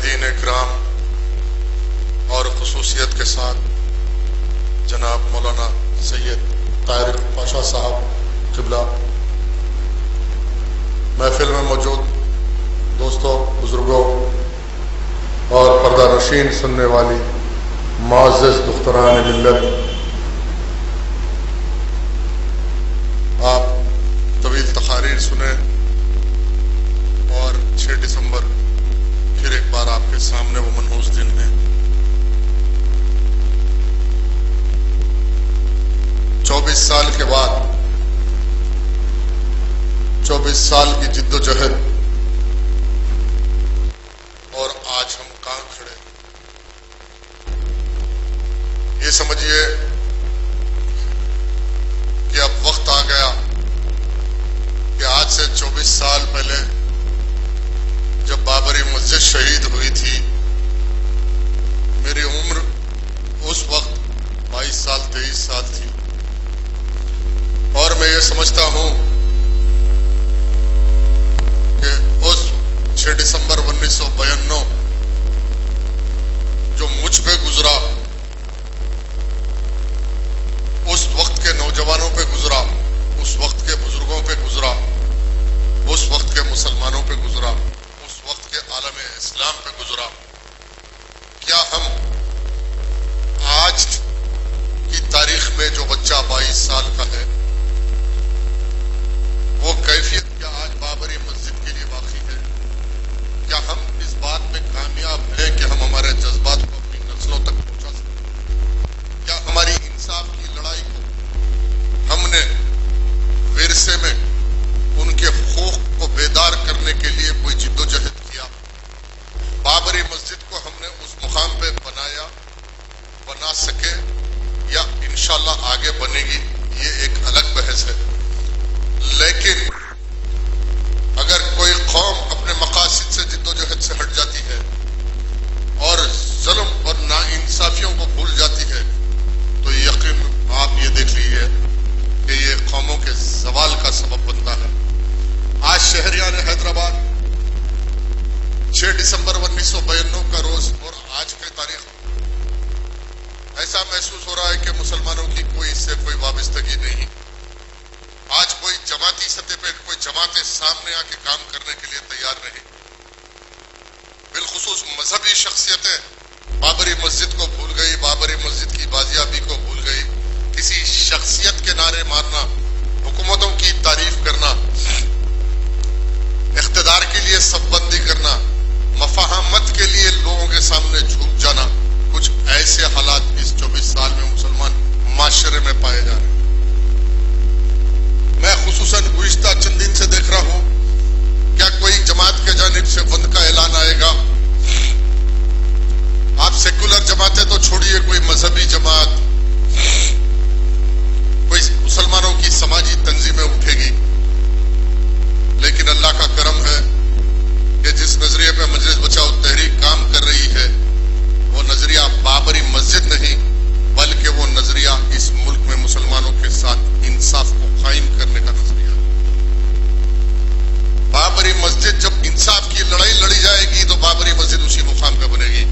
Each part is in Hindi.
मुशाहिदीन इकराम और खुसूसियत के साथ जनाब मौलाना सैयद तारिक पाशा साहब क़िबला, महफिल में मौजूद दोस्तों, बुजुर्गों और पर्दा नशीन सुनने वाली मुअज़्ज़ज़ दुख्तरान मिल्लत, आप तवील तकारीर सुने और 6 दिसंबर फिर एक बार आपके सामने वो मनहूस दिन है। 24 साल के बाद 24 साल की जिद्दोजहद और आज हम कहां खड़े, ये समझिए कि अब वक्त आ गया कि आज से 24 साल पहले जब बाबरी मस्जिद शहीद हुई थी, मेरी उम्र उस वक्त 22 साल 23 साल थी और मैं ये समझता हूं कि उस 6 दिसंबर 1992 जो मुझ पे गुजरा, उस वक्त के नौजवानों पे गुजरा, उस वक्त के बुजुर्गों पे गुजरा, उस वक्त के मुसलमानों पे गुजरा, उस वक्त के आलम इस्लाम पे गुजरा। क्या हम आज की तारीख में जो बच्चा 22 साल का है, वो कैफियत क्या आज बाबरी मस्जिद के लिए बाकी है? क्या हम इस बात में कामयाब हैं कि हम हमारे जज्बात को अपनी नस्लों तक पहुंचा सकते? क्या हमारी इंसाफ की लड़ाई को हमने विरसे में उनके खौफ को बेदार करने के लिए कोई जिद्दोजहद किया? बाबरी मस्जिद को हमने उस मुकाम पे बनाया, बना सके या इंशाल्लाह आगे बनेगी, ये एक अलग बहस है। लेकिन अगर कोई कौम अपने मकासद से जिद्दोजहद से हट जाती है और जुल्म और नाइंसाफियों को भूल जाती है, तो यकीन आप ये देख लीजिए कि ये कौमों के ज़वाल का सबब बनता है। आज शहरियान हैदराबाद 6 दिसंबर 1992 का रोज और आज की तारीख ऐसा महसूस हो रहा है कि मुसलमानों की कोई इससे कोई वाबस्तगी नहीं। आज कोई जमाती सतह पे कोई जमातें सामने आके काम करने के लिए तैयार नहीं। बिलखुसूस मजहबी शख्सियतें बाबरी मस्जिद को भूल गई, बाबरी मस्जिद की बाजियाबी को भूल गई। किसी शख्सियत के नारे मारना, हुकूमतों की तारीफ करना, इख्तिदार के लिए सबबंदी करना, मफाहमत के लिए लोगों के सामने झुक जाना, कुछ ऐसे हालात इस 24 साल में मुसलमान माशरे में पाए जा रहे हैं। मैं खुसूसन गुज़िश्ता चंद दिन से देख रहा हूं, क्या कोई जमात के जानिब से बंद का ऐलान आएगा? आप सेकुलर जमातें तो छोड़िए, कोई मजहबी जमात, कोई मुसलमानों की समाजी तंजीमें उठेगी। लेकिन अल्लाह का करम है कि जिस नजरिए पे मजलिस बचाओ तहरीक काम कर रही है, वो नजरिया बाबरी मस्जिद नहीं, बल्कि वो नजरिया इस मुल्क में मुसलमानों के साथ इंसाफ को कायम करने का नजरिया। बाबरी मस्जिद जब इंसाफ की लड़ाई लड़ी जाएगी तो बाबरी मस्जिद उसी मुकाम पे बनेगी।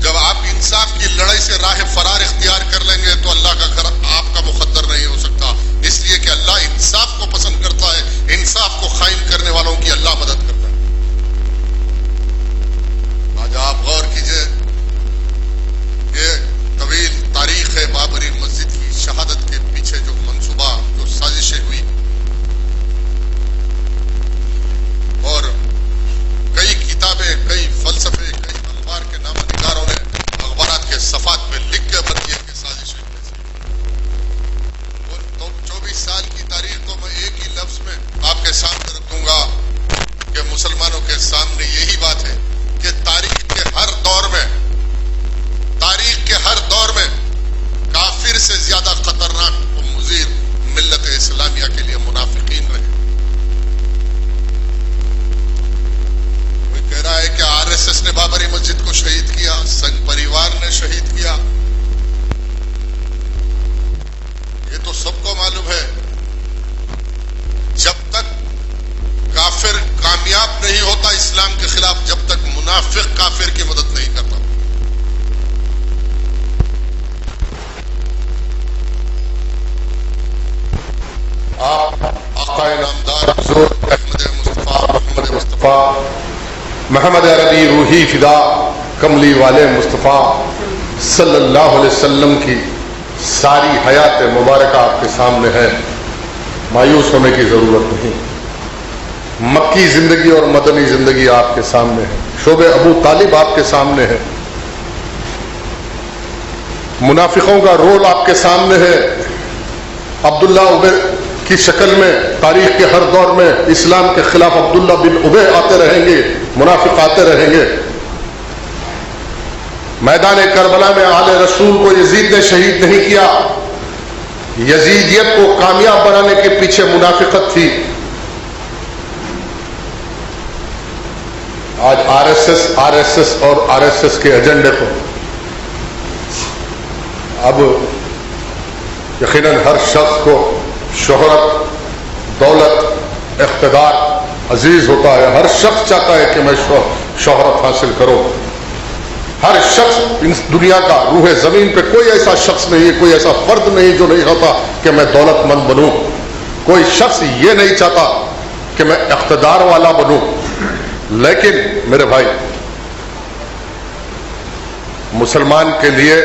जब आप इंसाफ की लड़ाई से राह फरार इख्तियार कर लेंगे तो अल्लाह का घर आपका मुकद्दर नहीं हो सकता, इसलिए कि अल्लाह इंसाफ को पसंद करता है। इंसाफ को कायम करने वालों की अल्लाह मदद करता है। आज आप गौर कीजिए, ये तवील तारीख है बाबरी मस्जिद की शहादत के पीछे जो मंसूबा, जो साजिशें हुई, और कई किताबें, कई फलसफे, कई अखबार के नामनिगारों ने अखबारात के सफात में लिख के बन दिए कि साजिशें कैसी। तो 24 साल की तारीख को मैं एक ही लफ्ज में आपके सामने रखूंगा कि मुनाफिक काफिर की मदद नहीं करता। आप आक़ाए नामदार हुज़ूर अहमद मुस्तफ़ा मोहम्मद मुस्तफ़ा मोहम्मद अरबी रूही फिदा कमली वाले मुस्तफ़ा सल्लल्लाहु अलैहि वसल्लम की सारी हयात मुबारक आपके सामने है। मायूस होने की जरूरत नहीं। मक्की जिंदगी और मदनी जिंदगी आपके सामने है। शोबे अबू तालिब आपके सामने है। मुनाफिकों का रोल आपके सामने है। अब्दुल्ला उबे की शक्ल में तारीख के हर दौर में इस्लाम के खिलाफ अब्दुल्ला बिन उबे आते रहेंगे, मुनाफिक आते रहेंगे। मैदान करबला में आले रसूल को यजीद ने शहीद नहीं किया। यजीदियत को कामयाब बनाने के पीछे मुनाफिकत थी। आज आरएसएस और आरएसएस के एजेंडे को अब यकीनन हर शख्स को शोहरत, दौलत, इख्तिदार अजीज होता है। हर शख्स चाहता है कि मैं शोहरत हासिल करूं। हर शख्स इस दुनिया का रूह जमीन पे कोई ऐसा शख्स नहीं है, कोई ऐसा फर्द नहीं जो नहीं चाहता कि मैं दौलतमंद बनूं। कोई शख्स ये नहीं चाहता कि मैं इख्तिदार वाला बनूं। लेकिन मेरे भाई, मुसलमान के लिए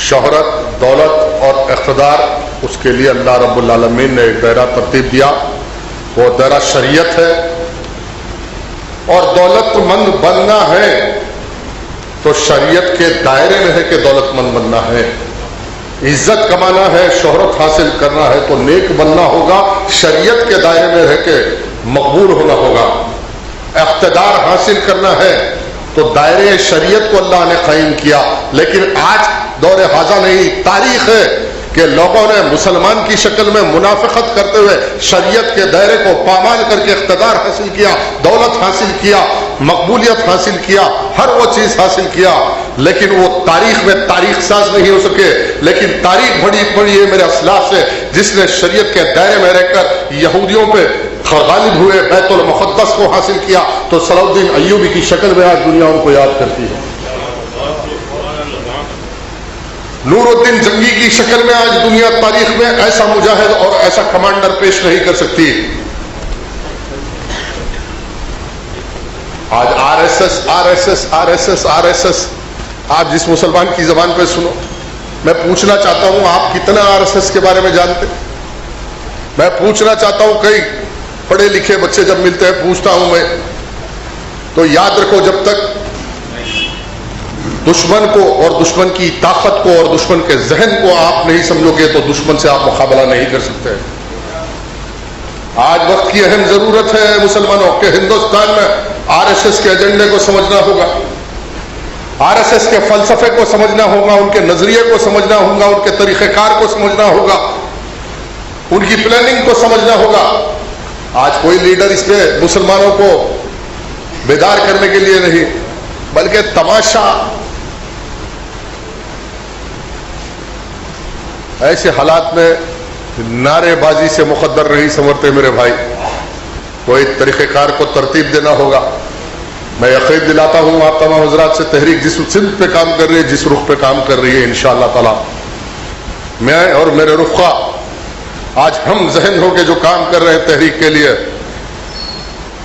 शोहरत, दौलत और इख्तिदार, उसके लिए अल्लाह रब्बुल आलमीन ने एक दायरा तरतीब दिया। वो दायरा शरीयत है। और दौलतमंद बनना है तो शरीयत के दायरे में है कि दौलतमंद बनना है। इज्जत कमाना है, शोहरत हासिल करना है तो नेक बनना होगा। शरीयत के दायरे में रह के मकबूल होना होगा। इख्तिदार हासिल करना है तो दायरे शरीयत को अल्लाह ने कायम किया। लेकिन आज दौरे हाजा नहीं, तारीख है कि लोगों ने मुसलमान की शक्ल में मुनाफिकत करते हुए शरीयत के दायरे को पामाल करके इख्तिदार हासिल किया, दौलत हासिल किया, मकबूलियत हासिल किया, हर वो चीज हासिल किया। लेकिन वो तारीख में तारीख साज नहीं हो सके। लेकिन तारीख बड़ी बड़ी है मेरे असलाफ से, जिसने शरीयत के दायरे में रहकर यहूदियों पे गालिब हुए, बैतुल मुक़द्दस को हासिल किया, तो सलाउद्दीन अय्यूबी की शक्ल में आज दुनिया उनको याद करती है। नूरुद्दीन जंगी की शक्ल में आज दुनिया तारीख में ऐसा मुजाहिद और ऐसा कमांडर पेश नहीं कर सकती। आज आरएसएस आरएसएस आरएसएस आरएसएस आप जिस मुसलमान की जबान पे सुनो। मैं पूछना चाहता हूं, आप कितना आरएसएस के बारे में जानते? मैं पूछना चाहता हूं, कई पढ़े लिखे बच्चे जब मिलते हैं, पूछता हूं मैं, तो याद रखो, जब तक दुश्मन को और दुश्मन की ताकत को और दुश्मन के जहन को आप नहीं समझोगे तो दुश्मन से आप मुकाबला नहीं कर सकते। आज वक्त की अहम जरूरत है मुसलमानों के। हिंदुस्तान में आरएसएस के एजेंडे को समझना होगा, आरएसएस के फलसफे को समझना होगा, उनके नजरिए को समझना होगा, उनके तरीक़ेकार को समझना होगा, उनकी प्लानिंग को समझना होगा। आज कोई लीडर इस पे मुसलमानों को बेदार करने के लिए नहीं, बल्कि तमाशा, ऐसे हालात में नारेबाजी से मुकद्दर नहीं समझते मेरे भाई। कोई तरीक़ेकार को तरतीब देना होगा। मैं यकीन दिलाता हूं आप तमाम हज़रात से, तहरीक जिस सिमत पे काम कर रही है, जिस रुख पे काम कर रही है, इंशाअल्लाह ताला मैं और मेरे रुफ़ा आज हम जहन होके जो काम कर रहे हैं तहरीक के लिए,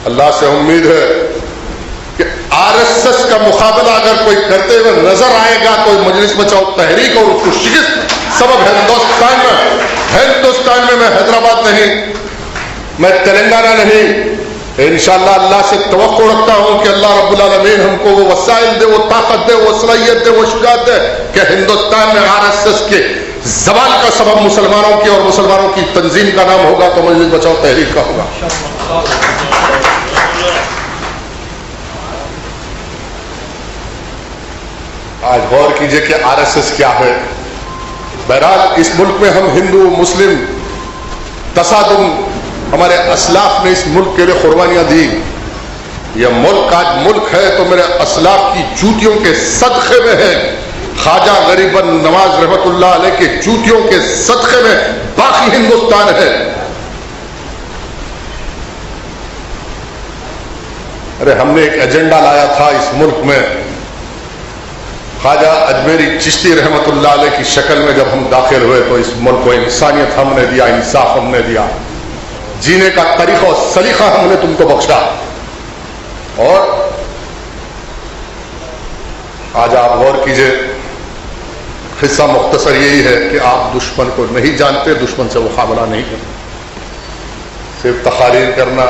अल्लाह से उम्मीद है कि आरएसएस का मुकाबला अगर कोई करते हुए नजर आएगा तो मजलिस बचाओ तहरीक और उसको शिकस्त सबब हिंदुस्तान में मैं हैदराबाद नहीं, मैं तेलंगाना नहीं, इंशाअल्लाह अल्लाह से तवक्को रखता हूं कि अल्लाह रब्बुल आलमीन हमको वो वसाइल दे, वो ताकत दे, वो सलाहियत दे, वो शुजाअत दे कि हिंदुस्तान में आरएसएस के जवाल का सबब मुसलमानों की और मुसलमानों की तंजीम का नाम होगा तो मजलिस बचाओ तहरीक का होगा। आज गौर कीजिए कि आरएसएस क्या है। बहरहाल इस मुल्क में हम हिंदू मुस्लिम तसादुम, हमारे असलाफ ने इस मुल्क के लिए कुर्बानियां दी। यह मुल्क आज मुल्क है तो मेरे असलाफ की जूतियों के सदक़े में है। ख्वाजा गरीबन नवाज रहमतुल्लाह अलैह के जूतियों के सदक़े में बाकी हिंदुस्तान है। अरे हमने एक एजेंडा लाया था इस मुल्क में, ख्वाजा अजमेरी चिश्ती रहमतुल्लाह अलैह की शक्ल में जब हम दाखिल हुए तो इस मुल्क को इंसानियत हमने दिया, इंसाफ हमने दिया, जीने का तरीका और सलीका हमने तुमको बख्शा। और आज आप गौर कीजिए, हिस्सा मुख्तसर यही है कि आप दुश्मन को नहीं जानते, दुश्मन से मुकाबला नहीं करते, सिर्फ तकारीर करना,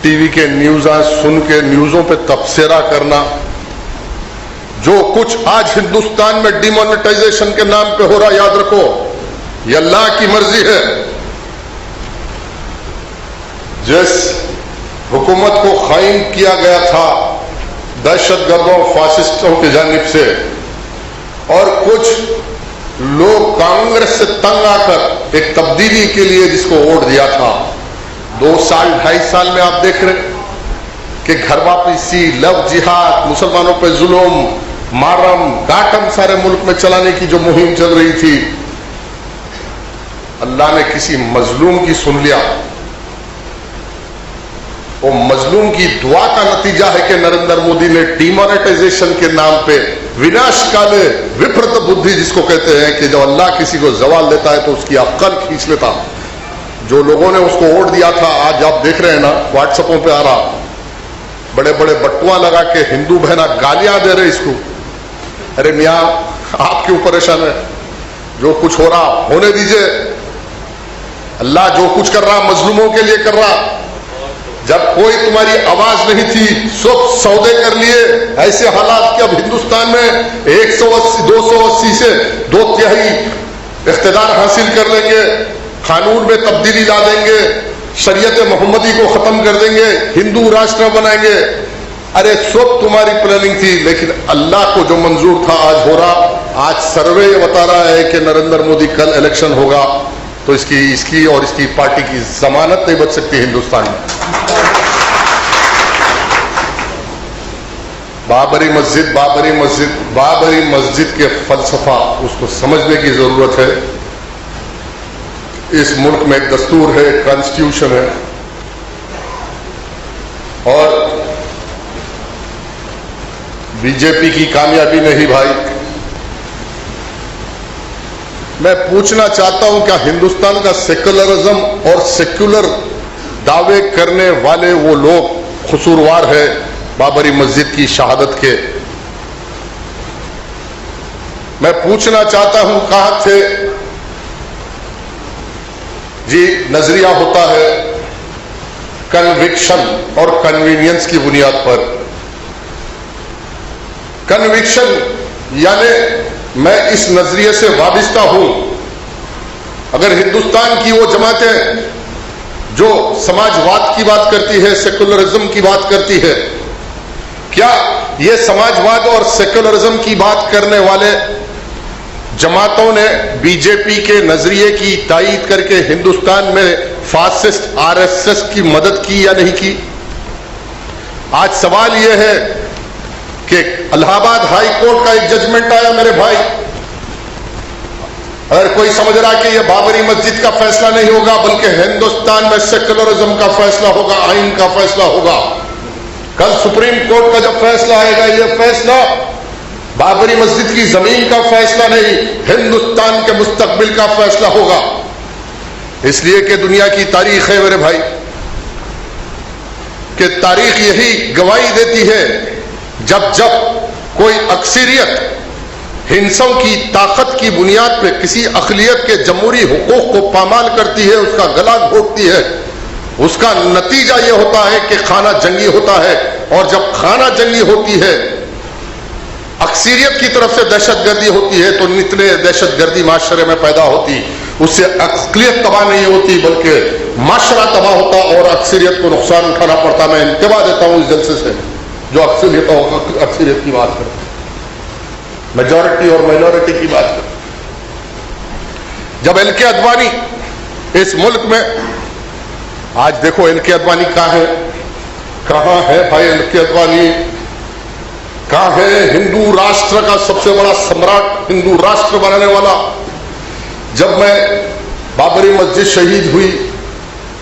टीवी के न्यूज़ सुन के न्यूज़ों पे तबसरा करना। जो कुछ आज हिंदुस्तान में डिमोनेटाइजेशन के नाम पे हो रहा, याद रखो ये अल्लाह की मर्जी है। जिस हुकूमत को कायम किया गया था दहशतगर्दों फासिस्टों की जानिब से, और कुछ लोग कांग्रेस से तंग आकर एक तब्दीली के लिए जिसको वोट दिया था, 2 साल 2.5 साल में आप देख रहे कि घर वापसी, लव जिहाद, मुसलमानों पे जुल्म, मारम गाटम सारे मुल्क में चलाने की जो मुहिम चल रही थी, अल्लाह ने किसी मजलूम की सुन लिया। वो मजलूम की दुआ का नतीजा है कि नरेंद्र मोदी ने डिमोनेटाइजेशन के नाम पे विनाशकाले विपरीत बुद्धि जिसको कहते हैं कि जब अल्लाह किसी को जवाल देता है तो उसकी अक्ल खींच लेता। जो लोगों ने उसको वोट दिया था, आज आप देख रहे हैं ना, व्हाट्सएपों पे आ रहा, बड़े बड़े बटुआ लगा के हिंदू बहना गालियां दे रहे इसको। अरे मियां, आप क्यों परेशान है? जो कुछ हो रहा होने दीजिए। अल्लाह जो कुछ कर रहा मजलूमों के लिए कर रहा। जब कोई तुम्हारी आवाज नहीं थी, सब सौदे कर लिए। ऐसे हालात कि अब हिंदुस्तान में 180 280 से 2/3 इख्तिदार हासिल कर लेंगे, कानून में तब्दीली ला देंगे, शरीयत मोहम्मदी को खत्म कर देंगे, हिंदू राष्ट्र बनाएंगे। अरे सब तुम्हारी प्लानिंग थी, लेकिन अल्लाह को जो मंजूर था आज हो रहा। आज सर्वे बता रहा है कि नरेंद्र मोदी कल इलेक्शन होगा तो इसकी और इसकी पार्टी की जमानत नहीं बच सकती हिंदुस्तान में। बाबरी मस्जिद के फलसफा उसको समझने की जरूरत है। इस मुल्क में एक दस्तूर है, कॉन्स्टिट्यूशन है, और बीजेपी की कामयाबी नहीं भाई। मैं पूछना चाहता हूं, क्या हिंदुस्तान का सेकुलरिज्म और सेक्युलर दावे करने वाले वो लोग कसूरवार है बाबरी मस्जिद की शहादत के? मैं पूछना चाहता हूं, कहां थे जी? नजरिया होता है कन्विक्शन और कन्वीनियंस की बुनियाद पर। कन्विक्शन यानी मैं इस नजरिए से वाबिस्ता हूं। अगर हिंदुस्तान की वो जमातें जो समाजवाद की बात करती है, सेकुलरिज्म की बात करती है, क्या ये समाजवाद और सेकुलरिज्म की बात करने वाले जमातों ने बीजेपी के नजरिए की तायीद करके हिंदुस्तान में फासिस्ट आरएसएस की मदद की या नहीं की? आज सवाल यह है कि इलाहाबाद हाई कोर्ट का एक जजमेंट आया मेरे भाई। अगर कोई समझ रहा कि यह बाबरी मस्जिद का फैसला नहीं होगा बल्कि हिंदुस्तान में सेकुलरिज्म का फैसला होगा, आइन का फैसला होगा, कल सुप्रीम कोर्ट का जब फैसला आएगा, यह फैसला बाबरी मस्जिद की जमीन का फैसला नहीं, हिंदुस्तान के मुस्तकबिल का फैसला होगा। इसलिए कि दुनिया की तारीख है मेरे भाई, कि तारीख यही गवाही देती है जब जब कोई अक्सरियत हिंसों की ताकत की बुनियाद पर किसी अक़लियत के जमहूरी हुकूक को पामाल करती है, उसका गला घोंटती है, उसका नतीजा यह होता है कि खाना जंगी होता है। और जब खाना जंगी होती है, अक्सरियत की तरफ से दहशतगर्दी होती है, तो नितने दहशतगर्दी माशरे में पैदा होती। उससे अक्सरियत तबाह नहीं होती बल्कि माशरा तबाह होता और अक्सरियत को नुकसान उठाना पड़ता। मैं इंतबा देता हूं इस जलसे से जो अक्सरियत की बात करते, मेजॉरिटी और माइनॉरिटी की बात करते। जब एल.के. अडवाणी इस मुल्क में, आज देखो एल.के. अडवाणी कहां है भाई? एल.के. अडवाणी कहां है? हिंदू राष्ट्र का सबसे बड़ा सम्राट, हिंदू राष्ट्र बनाने वाला। जब मैं बाबरी मस्जिद शहीद हुई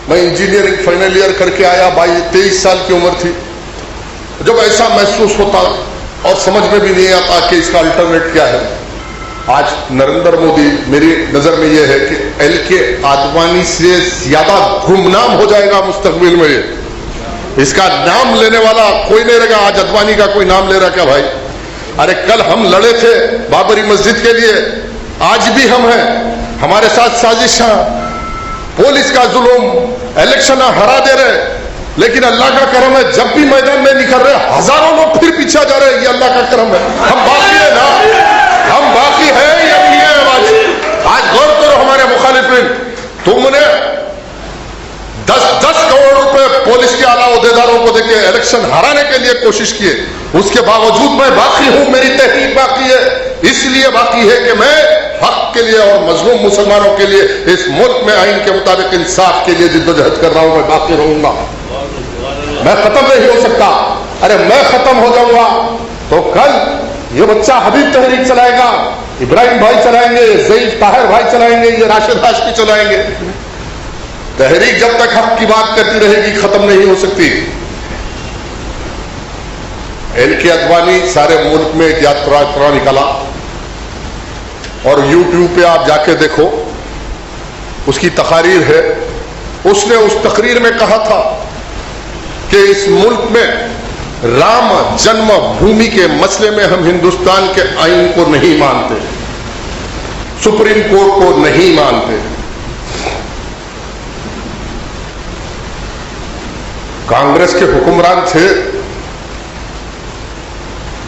मैं इंजीनियरिंग फाइनल ईयर करके आया, 23 साल की उम्र थी। जब ऐसा महसूस होता और समझ में भी नहीं आता कि इसका अल्टरनेट क्या है। आज नरेंद्र मोदी मेरी नजर में यह है कि एलके आडवाणी से ज्यादा गुमनाम हो जाएगा मुस्तकबिल में। ये इसका नाम लेने वाला कोई नहीं रहेगा। आज आडवाणी का कोई नाम ले रहा क्या भाई? अरे कल हम लड़े थे बाबरी मस्जिद के लिए, आज भी हम हैं। हमारे साथ साजिशां, पुलिस का जुल्म, इलेक्शन हरा दे रहे, लेकिन अल्लाह का करम है जब भी मैदान में निकल रहे हजारों लोग फिर पीछे जा रहे हैं। ये अल्लाह का करम है। हम बाकी है ना, हम बाकी है या नहीं है? आज गौर करो हमारे मुखालिफिन, तुमने 10-10 करोड़ रुपए पुलिस के आला अहदेदारों को देके इलेक्शन हराने के लिए कोशिश किए, उसके बावजूद मैं बाकी हूं, मेरी तहरीक बाकी है। इसलिए बाकी है कि मैं हक के लिए और मजलूम मुसलमानों के लिए इस मुल्क में आइन के मुताबिक इंसाफ के लिए जिद्दोजहद कर रहा हूं। मैं बाकी रहूंगा, मैं खत्म नहीं हो सकता। अरे मैं खत्म हो जाऊंगा तो कल ये बच्चा हबीब तहरीक चलाएगा, इब्राहिम भाई चलाएंगे, ज़ईद ताहिर भाई चलाएंगे, ये राशिद हाशमी चलाएंगे। तहरीक जब तक हक की बात करती रहेगी खत्म नहीं हो सकती। एलके आडवाणी सारे मुल्क में एक यात्रा निकाला और यूट्यूब पे आप जाके देखो, उसकी तकारीर है। उसने उस तकरीर में कहा था कि इस मुल्क में राम जन्म भूमि के मसले में हम हिंदुस्तान के आइन को नहीं मानते, सुप्रीम कोर्ट को नहीं मानते। कांग्रेस के हुक्मरान थे,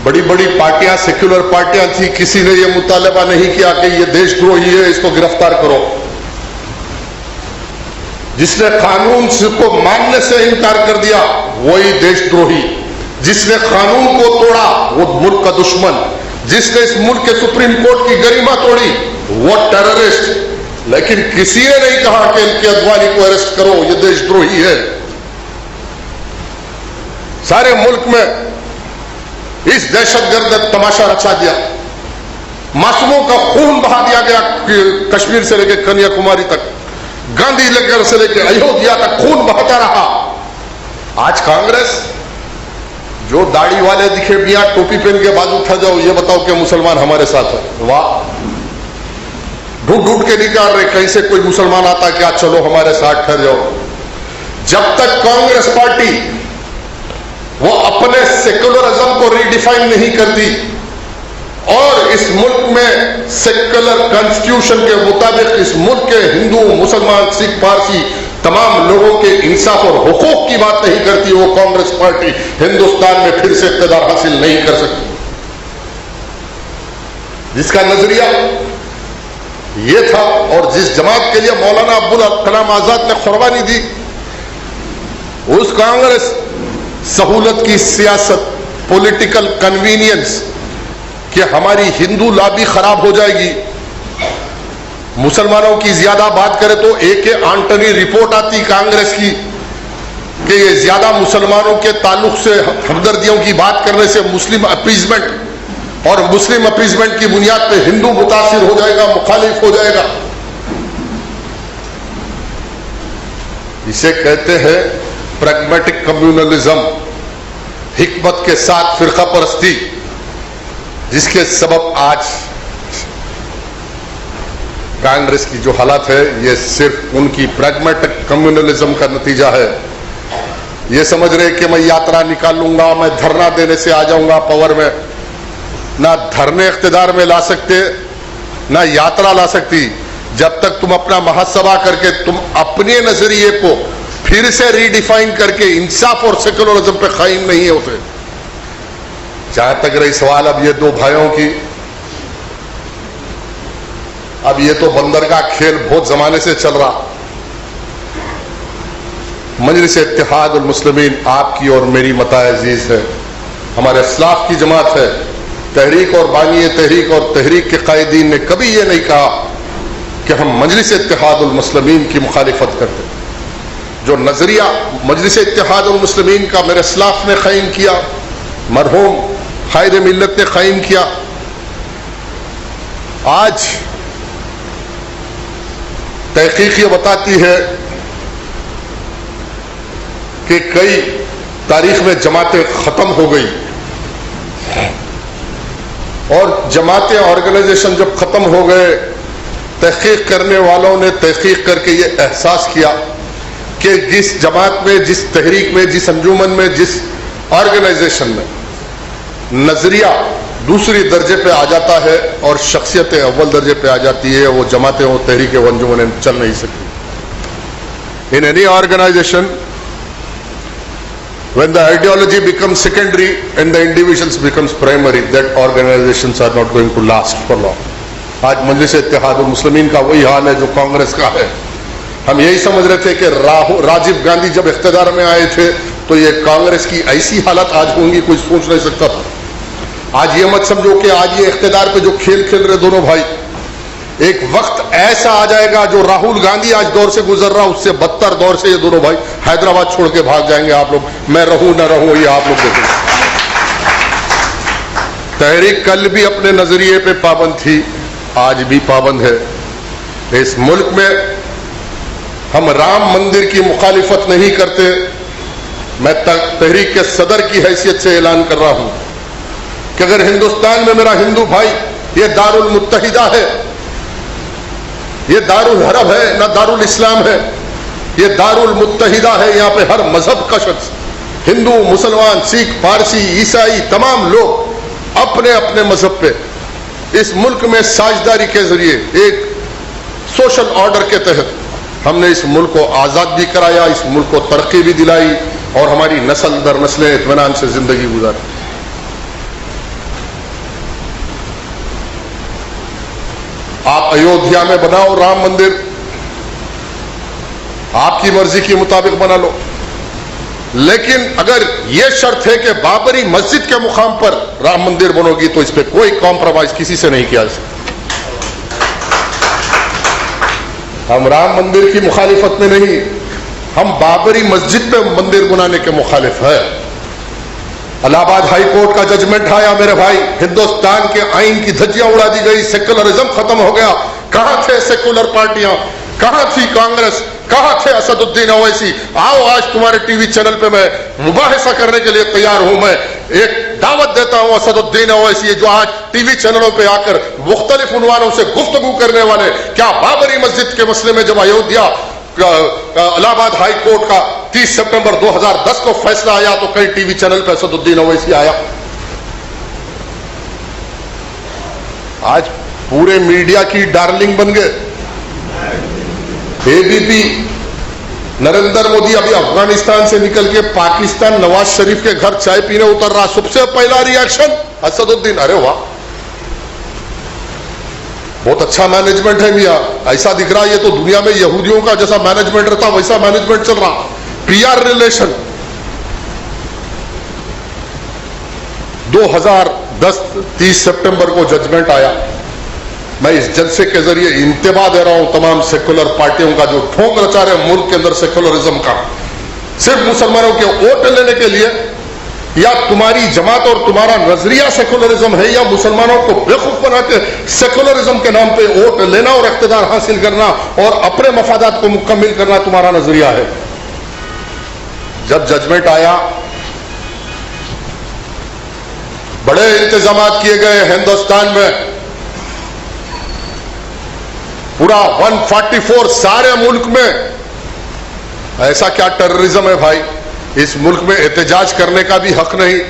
बड़ी बड़ी पार्टियां, सेक्युलर पार्टियां थी, किसी ने यह मुतालबा नहीं किया कि यह देशद्रोही है, इसको गिरफ्तार करो। जिसने कानून को मानने से इनकार कर दिया वही देशद्रोही, जिसने कानून को तोड़ा वो मुल्क का दुश्मन, जिसने इस मुल्क के सुप्रीम कोर्ट की गरिमा तोड़ी वो टेररिस्ट। लेकिन किसी ने नहीं कहा कि एलके आडवाणी को अरेस्ट करो, ये देशद्रोही है। सारे मुल्क में इस दहशतगर्द ने तमाशा रचा दिया, मासूमों का खून बहा दिया गया, कश्मीर से लेकर कन्याकुमारी तक, गांधी नगर से लेकर अयोध्या तक खून बहता रहा। आज कांग्रेस जो दाढ़ी वाले दिखे बिया टोपी पहन के बाजू उठा जाओ, ये बताओ कि मुसलमान हमारे साथ है। वाह, ढूंढ ढूंढ के निकाल रहे, कहीं से कोई मुसलमान आता क्या चलो हमारे साथ ठहर जाओ। जब तक कांग्रेस पार्टी वो अपने सेक्युलरिज्म को रीडिफाइन नहीं करती और इस मुल्क में सेक्युलर कॉन्स्टिट्यूशन के मुताबिक इस मुल्क के हिंदू, मुसलमान, सिख, पारसी तमाम लोगों के इंसाफ और हुकूक की बात नहीं करती, वो कांग्रेस पार्टी हिंदुस्तान में फिर से इक़्तिदार हासिल नहीं कर सकती। जिसका नजरिया ये था और जिस जमात के लिए मौलाना अब्दुल कलाम आजाद ने कुर्बानी दी, उस कांग्रेस सहूलत की सियासत, पॉलिटिकल कन्वीनियंस कि हमारी हिंदू लॉबी खराब हो जाएगी, मुसलमानों की ज्यादा बात करें तो एक आंटनी रिपोर्ट आती कांग्रेस की कि ये ज्यादा मुसलमानों के ताल्लुक से हमदर्दियों की बात करने से मुस्लिम अपीजमेंट और मुस्लिम अपीजमेंट की बुनियाद पे हिंदू मुतासिर हो जाएगा, मुखालिफ हो जाएगा। इसे कहते हैं प्रैग्मेटिक कम्युनलिज्म, हिकमत के साथ फिरका परस्ती, जिसके सबब आज कांग्रेस की जो हालत है ये सिर्फ उनकी प्रैग्मेटिक कम्युनलिज्म का नतीजा है। ये समझ रहे कि मैं यात्रा निकाल लूंगा, मैं धरना देने से आ जाऊंगा पावर में। ना धरने इख्तिदार में ला सकते, ना यात्रा ला सकती, जब तक तुम अपना महासभा करके तुम अपने नजरिए को फिर से रीडिफाइन करके इंसाफ और सेक्युलरिज्म पे कायम नहीं होते। जहां तक रही सवाल अब ये दो भाइयों की, अब ये तो बंदर का खेल बहुत जमाने से चल रहा। मजलिस इत्तेहाद उल मुस्लिमीन आपकी और मेरी मताए अजीज है, हमारे इस्लाफ की जमात है। तहरीक और बानी तहरीक और तहरीक के कायदीन ने कभी ये नहीं कहा कि हम मजलिस इत्तेहाद उल मुस्लिमीन की मुखालिफत करते। जो नजरिया मजलिस इत्तेहाद उल मुस्लिमीन का मेरे इस्लाफ ने कायम किया, मरहूम कायद मिल्लत ने कायम किया, आज तहकीक ये बताती है कि कई तारीख में जमातें खत्म हो गई और जमातें ऑर्गेनाइजेशन जब खत्म हो गए, तहकीक करने वालों ने तहकीक करके ये एहसास किया कि जिस जमात में, जिस तहरीक में, जिस अंजुमन में, जिस ऑर्गेनाइजेशन में नजरिया दूसरी दर्जे पे आ जाता है और शख्सियतें अव्वल दर्जे पे आ जाती है, वो जमातें और तहरीकें व अंजुमनें चल नहीं सकती। In any organization when the ideology becomes secondary and the individuals becomes primary, that organizations are not going to last for long. आज मजलिस इत्तेहादुल मुस्लिमीन का वही हाल है जो कांग्रेस का है। हम यही समझ रहे थे कि राजीव गांधी जब इख्तियार में आए थे तो ये कांग्रेस की ऐसी हालत आज होंगी कोई सोच नहीं सकता था। आज ये मत समझो कि आज ये इख्तियार पे जो खेल खेल रहे दोनों भाई, एक वक्त ऐसा आ जाएगा जो राहुल गांधी आज दौर से गुजर रहा, उससे बदतर दौर से ये दोनों भाई हैदराबाद छोड़ के भाग जाएंगे। आप लोग, मैं रहूं ना रहूं, ये आप लोग देखेंगे। तहरीक कल भी अपने नजरिए पे पाबंद थी, आज भी पाबंद है। इस मुल्क में हम राम मंदिर की मुखालिफत नहीं करते। मैं तहरीक के सदर की हैसियत से ऐलान कर रहा हूं कि अगर हिंदुस्तान में मेरा हिंदू भाई, ये दारुल मुत्तहिदा है, ये दारुल हरब है, ना दारुल इस्लाम है, ये दारुल मुत्तहिदा है। यहां पे हर मजहब का शख्स, हिंदू, मुसलमान, सिख, पारसी, ईसाई, तमाम लोग अपने अपने मजहब पे इस मुल्क में साझेदारी के जरिए एक सोशल ऑर्डर के तहत हमने इस मुल्क को आजाद भी कराया, इस मुल्क को तरक्की भी दिलाई और हमारी नस्ल दर नस्लें इत्मीनान से जिंदगी गुजारी। आप अयोध्या में बनाओ राम मंदिर, आपकी मर्जी के मुताबिक बना लो, लेकिन अगर यह शर्त है कि बाबरी मस्जिद के मुकाम पर राम मंदिर बनोगी तो इस पर कोई कॉम्प्रोमाइज किसी से नहीं किया जा सकता। हम राम मंदिर की मुखालिफत में नहीं, हम बाबरी मस्जिद पे मंदिर बनाने के मुखालिफ है। इलाहाबाद हाई कोर्ट का जजमेंट आया मेरे भाई, हिंदुस्तान के आइन की धज्जियां उड़ा दी गई, सेकुलरिज्म खत्म हो गया। कहां थे सेकुलर पार्टियां, कहां थी कांग्रेस, कहां थे असदुद्दीन ओवैसी? आओ आज तुम्हारे टीवी चैनल पे मैं मुबाहिसा करने के लिए तैयार हूं। मैं एक दावत देता हूं असदुद्दीन ओवैसी जो आज टीवी चैनलों पे आकर मुख्तलिफ उन्वानों से गुफ्तगू करने वाले, क्या बाबरी मस्जिद के मसले में जब अयोध्या इलाहाबाद हाई कोर्ट का 30 सितंबर 2010 को फैसला आया तो कई टीवी चैनल पर असदुद्दीन ओवैसी आया? आज पूरे मीडिया की डार्लिंग बन गए। एबीपी, नरेंद्र मोदी अभी अफगानिस्तान से निकल के पाकिस्तान नवाज शरीफ के घर चाय पीने उतर रहा, सबसे पहला रिएक्शन असदुद्दीन। अरे वाह, बहुत अच्छा मैनेजमेंट है मियां, ऐसा दिख रहा है ये तो दुनिया में यहूदियों का जैसा मैनेजमेंट रहता वैसा मैनेजमेंट चल रहा। पीआर रिलेशन 2010 30 सितंबर को जजमेंट आया। मैं इस जलसे के जरिए इंतबा दे रहा हूं तमाम सेकुलर पार्टियों का जो ठोंक रचा रहे मुल्क के अंदर सेकुलरिज्म का, सिर्फ मुसलमानों के वोट लेने के लिए। या तुम्हारी जमात और तुम्हारा नजरिया सेकुलरिज्म है, या मुसलमानों को बेवकूफ बना के सेकुलरिज्म के नाम पे वोट लेना और इख्तियार हासिल करना और अपने मफादात को मुकम्मिल करना तुम्हारा नजरिया है। जब जजमेंट आया, बड़े इंतजाम किए गए हिंदुस्तान में, पूरा 144 सारे मुल्क में। ऐसा क्या टेररिज्म है भाई? इस मुल्क में एहतजाज करने का भी हक नहीं।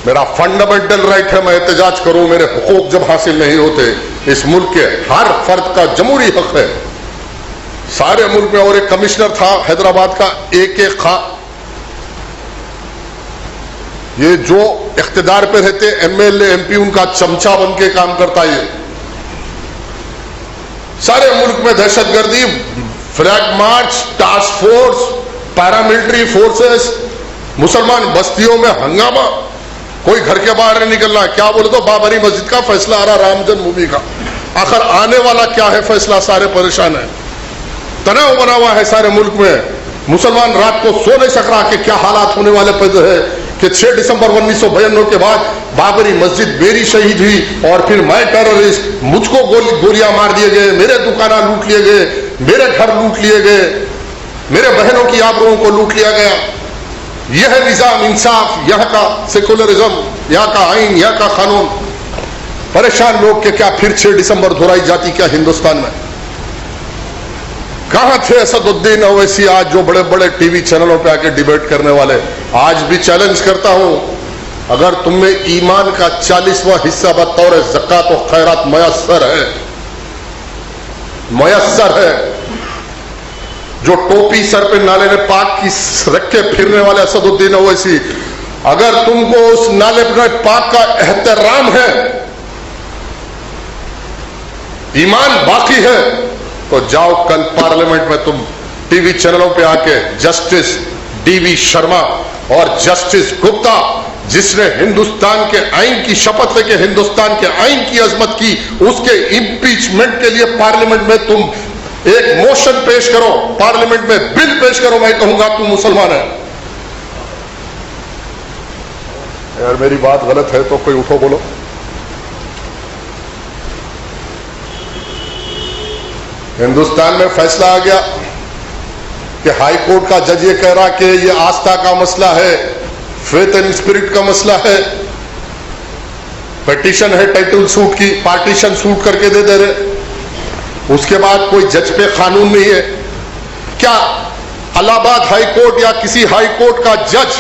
मेरा फंडामेंटल राइट है मैं एहतजाज करूं, मेरे हुकूक जब हासिल नहीं होते। इस मुल्क के हर फर्द का जमहूरी हक है सारे मुल्क में। और एक कमिश्नर था हैदराबाद का, एक खां, ये जो इख्तिदार पे रहते एमएलए एमपी उनका चमचा बन के काम करता। ये सारे मुल्क में दहशतगर्दी, flag march, task force, paramilitary forces, मुसलमान बस्तियों में हंगामा, कोई घर के बाहर नहीं निकलना। क्या बोले तो बाबरी मस्जिद का फैसला आ रहा, राम जन्मभूमि का, आखिर आने वाला क्या है फैसला? सारे परेशान है, तनाव बना हुआ है सारे मुल्क में। मुसलमान रात को सो नहीं सक रहा कि क्या हालात होने वाले पैदा है कि 6 दिसंबर 1992 के बाद बाबरी मस्जिद मेरी शहीद हुई और फिर मैं टेररिस्ट, मुझको गोलियां मार दिए गए, मेरे दुकाना लूट लिए गए, मेरे घर लूट लिए गए, मेरे बहनों की आबरूओं को लूट लिया गया। यह निजाम इंसाफ, यहां का सेकुलरिज्म, यहां का आइन, यहां का कानून, परेशान लोग के क्या फिर 6 दिसंबर दोहराई जाती क्या हिंदुस्तान में? कहां थे असदुद्दीन ओवैसी आज जो बड़े बड़े टीवी चैनलों पे आके डिबेट करने वाले? आज भी चैलेंज करता हूं, अगर तुम में ईमान का 40वां हिस्सा बतौर ज़कात और खैरात मयस्सर है, जो टोपी सर पे नाले ने पाक की रख के फिरने वाले असदुद्दीन ओवैसी, अगर तुमको उस नाले में पाक का एहतराम है, ईमान बाकी है, तो जाओ कल पार्लियामेंट में तुम टीवी चैनलों पे आके जस्टिस डीवी शर्मा और जस्टिस गुप्ता, जिसने हिंदुस्तान के आइन की शपथ लेके हिंदुस्तान के आइन की अजमत की, उसके इंपीचमेंट के लिए पार्लियामेंट में तुम एक मोशन पेश करो, पार्लियामेंट में बिल पेश करो। मैं कहूंगा तू मुसलमान है। यार मेरी बात गलत है तो कोई उठो बोलो। हिंदुस्तान में फैसला आ गया कि हाई कोर्ट का जज ये कह रहा कि ये आस्था का मसला है, फेथ एंड स्पिरिट का मसला है। पिटीशन है टाइटल सूट की, पार्टीशन सूट करके दे रहे। उसके बाद कोई जज पे कानून नहीं है क्या? इलाहाबाद हाई कोर्ट या किसी हाई कोर्ट का जज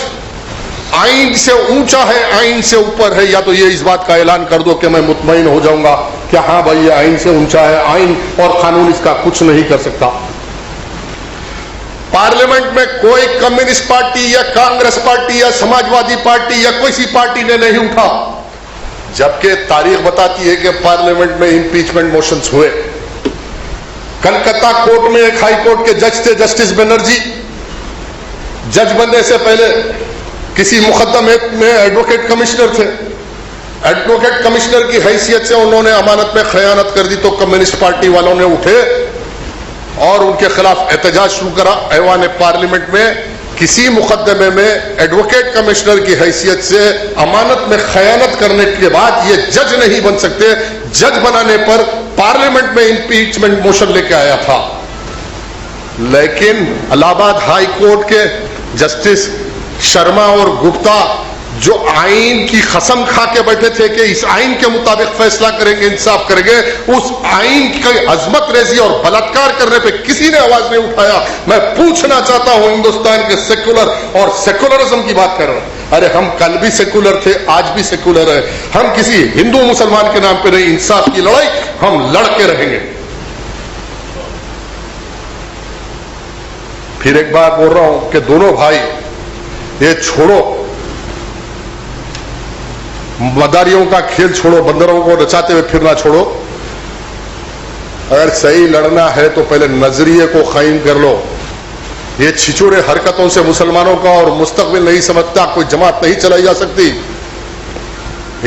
आइन से ऊंचा है, आइन से ऊपर है? या तो ये इस बात का ऐलान कर दो कि मैं मुतमईन हो जाऊंगा कि हां भाई ये आइन से ऊंचा है, आइन और कानून इसका कुछ नहीं कर सकता। पार्लियामेंट में कोई कम्युनिस्ट पार्टी या कांग्रेस पार्टी या समाजवादी पार्टी या कोई सी पार्टी ने नहीं उठा, जबकि तारीख बताती है कि पार्लियामेंट में इंपीचमेंट मोशंस हुए। कलकत्ता कोर्ट में एक हाई कोर्ट के जज थे, जस्टिस बनर्जी। जज बनने से पहले किसी मुकदमे में एडवोकेट कमिश्नर थे। एडवोकेट कमिश्नर की हैसियत से उन्होंने अमानत में खयानत कर दी, तो कम्युनिस्ट पार्टी वालों ने उठे और उनके खिलाफ एहतजाज शुरू करा ऐवान पार्लियामेंट में। किसी मुकदमे में एडवोकेट कमिश्नर की हैसियत से अमानत में खयानत करने के बाद ये जज नहीं बन सकते। जज बनाने पर पार्लियामेंट में इंपीचमेंट मोशन लेके आया था, लेकिन इलाहाबाद हाई कोर्ट के जस्टिस शर्मा और गुप्ता जो आइन की कसम खा के बैठे थे कि इस आइन के मुताबिक फैसला करेंगे, इंसाफ करेंगे, उस आइन की अजमत रेजी और बलात्कार करने पे किसी ने आवाज नहीं उठाया। मैं पूछना चाहता हूं, हिंदुस्तान के सेकुलर और सेकुलरिज्म की बात कर रहे हैं। अरे हम कल भी सेकुलर थे, आज भी सेकुलर है। हम किसी हिंदू मुसलमान के नाम पे नहीं, इंसाफ की लड़ाई हम लड़के रहेंगे। फिर एक बार बोल रहा हूं कि दोनों भाई ये छोड़ो, मदारियों का खेल छोड़ो, बंदरों को नचाते हुए फिरना छोड़ो। अगर सही लड़ना है तो पहले नजरिए को कायम कर लो। ये छिछोरे हरकतों से मुसलमानों का और मुस्तकबिल नहीं समझता, कोई जमात नहीं चलाई जा सकती।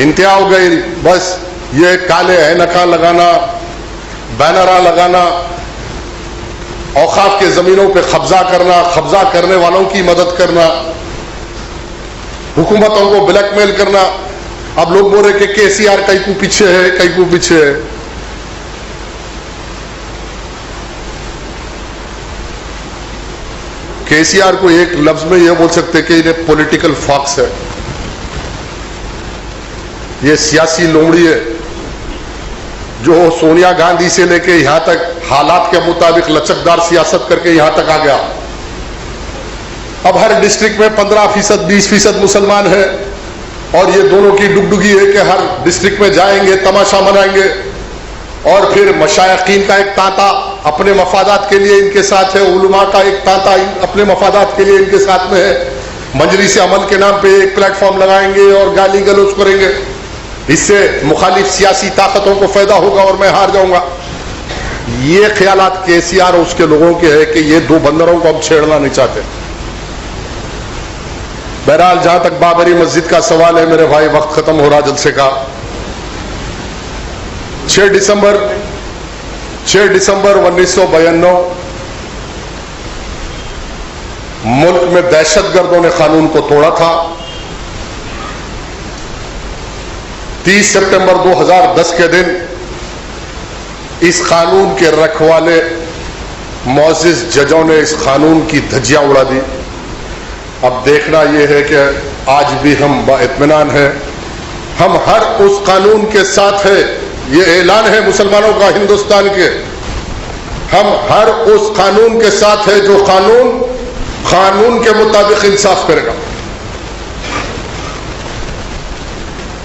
इंतहा हो गई बस ये काले ऐनका लगाना, बैनरा लगाना, औकाफ के जमीनों पे कब्जा करना, कब्जा करने वालों की मदद करना, हुकूमतों को ब्लैकमेल करना। अब लोग बोल रहे कि केसीआर कई को पीछे है, कई को पीछे है। केसीआर को एक लफ्ज में यह बोल सकते कि ये पॉलिटिकल फॉक्स है, ये सियासी लोमड़ी है जो सोनिया गांधी से लेके यहां तक हालात के मुताबिक लचकदार सियासत करके यहां तक आ गया। अब हर डिस्ट्रिक्ट में 15%, 20% मुसलमान है और ये दोनों की डुगडुगी है कि हर डिस्ट्रिक्ट में जाएंगे, तमाशा मनाएंगे और फिर मशाइखीन का एक तांता अपने मफादात के लिए इनके साथ है, उलमा का एक तांता अपने मफादात के लिए इनके साथ में है। मजलिस अमल के नाम पे एक प्लेटफॉर्म लगाएंगे और गाली गलौज करेंगे, इससे मुखालिफ सियासी ताकतों को फायदा होगा और मैं हार जाऊंगा। ये ख्यालात केसीआर और उसके लोगों के है कि ये दो बंदरों को हम छेड़ना नहीं चाहते। बहरहाल जहां तक बाबरी मस्जिद का सवाल है मेरे भाई, वक्त खत्म हो रहा जलसे का। 6 दिसंबर 1992 मुल्क में दहशतगर्दों ने कानून को तोड़ा था। 30 सितंबर 2010 के दिन इस कानून के रखवाले मुअज़्ज़िज़ जजों ने इस कानून की धज्जियां उड़ा दी। अब देखना यह है कि आज भी हम बाइत्मीनान हैं, हम हर उस कानून के साथ है। ये ऐलान है मुसलमानों का हिंदुस्तान के, हम हर उस कानून के साथ है जो कानून के मुताबिक इंसाफ करेगा।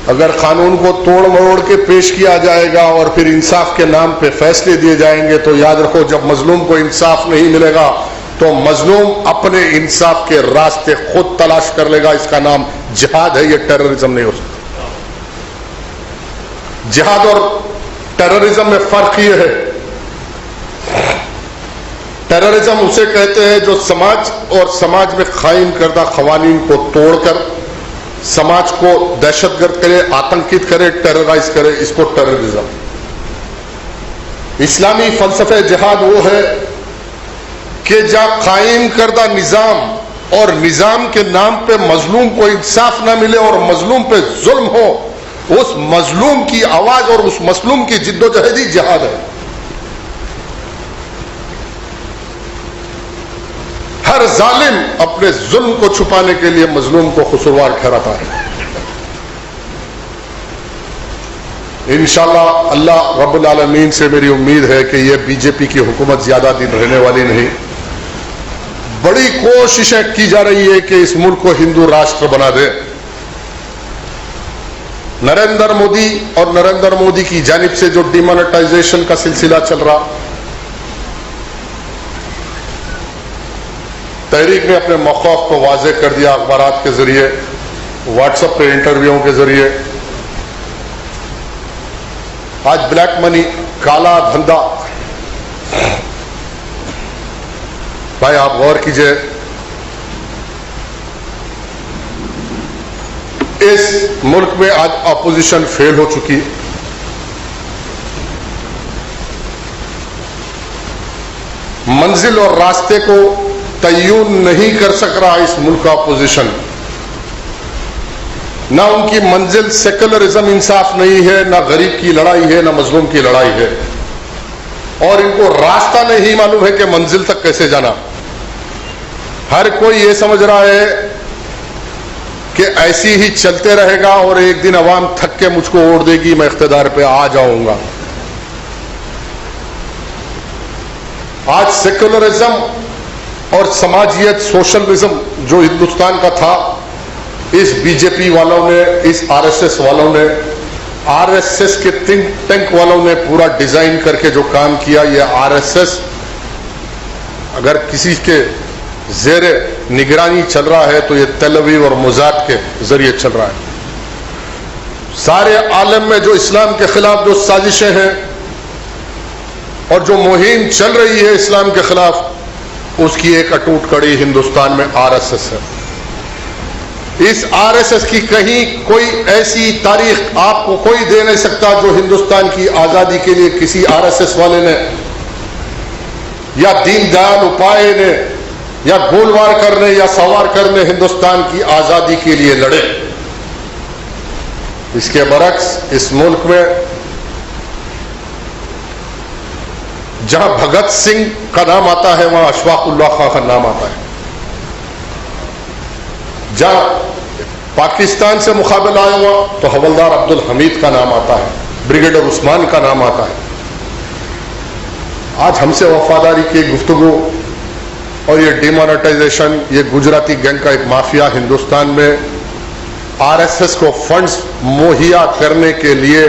अगर कानून को तोड़ मरोड़ के पेश किया जाएगा और फिर इंसाफ के नाम पे फैसले दिए जाएंगे तो याद रखो, जब मजलूम को इंसाफ नहीं मिलेगा तो मजलूम अपने इंसाफ के रास्ते खुद तलाश कर लेगा। इसका नाम जिहाद है, यह टेररिज्म नहीं हो सकता। जिहाद और टेररिज्म में फर्क यह है, टेररिज्म उसे कहते हैं जो समाज और समाज में कायम करदा कवानीन को तोड़कर समाज को दहशतगर्द करे, आतंकित करे, टेरराइज करे, इसको टेररिज्म। इस्लामी फलसफे जिहाद वो है कि जहां कायम करदा निजाम और निजाम के नाम पे मजलूम को इंसाफ ना मिले और मजलूम पे जुल्म हो, उस मजलूम की आवाज और उस मजलूम की जिद्दोजहदी जिहाद है। हर जालिम अपने जुल्म को छुपाने के लिए मजलूम को कसूरवार ठहराता है। इंशाअल्लाह अल्लाह रब्बुल आलमीन से मेरी उम्मीद है कि यह बीजेपी की हुकूमत ज्यादा दिन रहने वाली नहीं। बड़ी कोशिशें की जा रही है कि इस मुल्क को हिंदू राष्ट्र बना दे। नरेंद्र मोदी और नरेंद्र मोदी की जानिब से जो डिमोनेटाइजेशन का सिलसिला चल रहा, तहरीक ने अपने मौक़िफ़ को वाज़े कर दिया अखबारात के जरिए, व्हाट्सएप पे इंटरव्यूओं के जरिए। आज ब्लैक मनी, काला धंधा, भाई आप गौर कीजिए, इस मुल्क में आज अपोजिशन फेल हो चुकी। मंजिल और रास्ते को तय्युन नहीं कर सक रहा इस मुल्क का अपोजिशन। ना उनकी मंजिल सेकुलरिज्म इंसाफ नहीं है, ना गरीब की लड़ाई है, ना मजलूम की लड़ाई है, और इनको रास्ता नहीं मालूम है कि मंजिल तक कैसे जाना। हर कोई ये समझ रहा है कि ऐसी ही चलते रहेगा और एक दिन अवाम थक के मुझको वोट देगी, मैं इख्तिदार पे आ जाऊंगा। आज सेकुलरिज्म और समाजियत, सोशलिज्म जो हिंदुस्तान का था, इस बीजेपी वालों ने, इस आरएसएस वालों ने, आरएसएस के थिंक टैंक वालों ने पूरा डिजाइन करके जो काम किया, ये आरएसएस अगर किसी के जेरे निगरानी चल रहा है तो ये तेल अवीव और मुजाद के जरिए चल रहा है। सारे आलम में जो इस्लाम के खिलाफ जो साजिशें हैं और जो मुहिम चल रही है इस्लाम के खिलाफ, उसकी एक अटूट कड़ी हिंदुस्तान में आरएसएस है। इस आरएसएस की कहीं कोई ऐसी तारीख आपको कोई दे नहीं सकता जो हिंदुस्तान की आजादी के लिए किसी आरएसएस वाले ने या दीनदयाल उपाध्याय ने या गोलवारकर ने या सावरकर ने हिंदुस्तान की आजादी के लिए लड़े। इसके बरक्स इस मुल्क में जहां भगत सिंह का नाम आता है वहां अशफाकुल्लाह खां का नाम आता है। जहां पाकिस्तान से मुकाबला आया हुआ तो हवलदार अब्दुल हमीद का नाम आता है, ब्रिगेडियर उस्मान का नाम आता है। आज हमसे वफादारी की गुफ्तगू और ये डिमोनेटाइजेशन, ये गुजराती गैंग का एक माफिया हिंदुस्तान में आरएसएस को फंड्स मुहैया करने के लिए,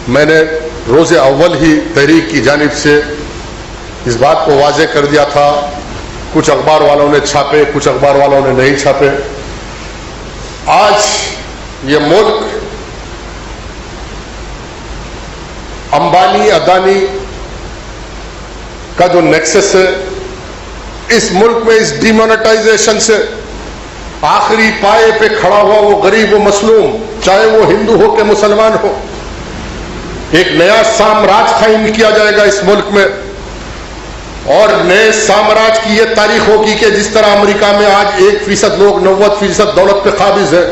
मैंने रोज़े अव्वल ही तहरीक की जानिब से इस बात को वाजे कर दिया था। कुछ अखबार वालों ने छापे, कुछ अखबार वालों ने नहीं छापे। आज ये मुल्क अंबानी अदानी का जो नेक्सस है, इस मुल्क में इस डिमोनेटाइजेशन से आखिरी पाए पे खड़ा हुआ वो गरीब वो मसलूम, चाहे वो हिंदू हो के मुसलमान हो, एक नया साम्राज्य कायम किया जाएगा इस मुल्क में। और नए साम्राज्य की यह तारीख होगी कि जिस तरह अमेरिका में आज 1% लोग 90% दौलत पे काबिज है,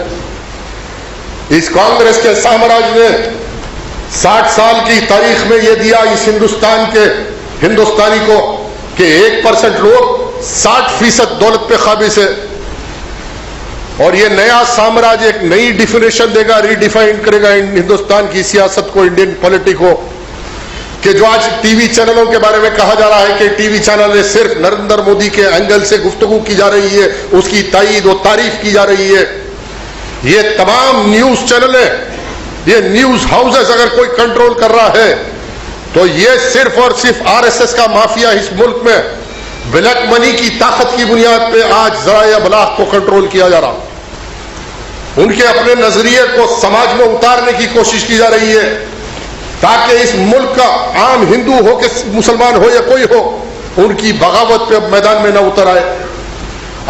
इस कांग्रेस के साम्राज्य ने 60 साल की तारीख में यह दिया इस हिंदुस्तान के हिंदुस्तानी को कि 1% लोग 60% दौलत पे काबिज है। और ये नया साम्राज्य एक नई डिफिनेशन देगा, रीडिफाइन करेगा हिंदुस्तान की सियासत को, इंडियन पॉलिटिक को, कि जो आज टीवी चैनलों के बारे में कहा जा रहा है कि टीवी चैनल सिर्फ नरेंद्र मोदी के एंगल से गुफ्तगू की जा रही है, उसकी तारीद और तारीफ की जा रही है। ये तमाम न्यूज चैनल है, ये न्यूज हाउसेस अगर कोई कंट्रोल कर रहा है तो ये सिर्फ और सिर्फ आरएसएस का माफिया इस मुल्क में ब्लैक मनी की ताकत की बुनियाद पे आज ज़राए अबलाग को कंट्रोल किया जा रहा। उनके अपने नजरिए को समाज में उतारने की कोशिश की जा रही है ताकि इस मुल्क का आम हिंदू हो के मुसलमान हो या कोई हो, उनकी बगावत पे अब मैदान में न उतर आए।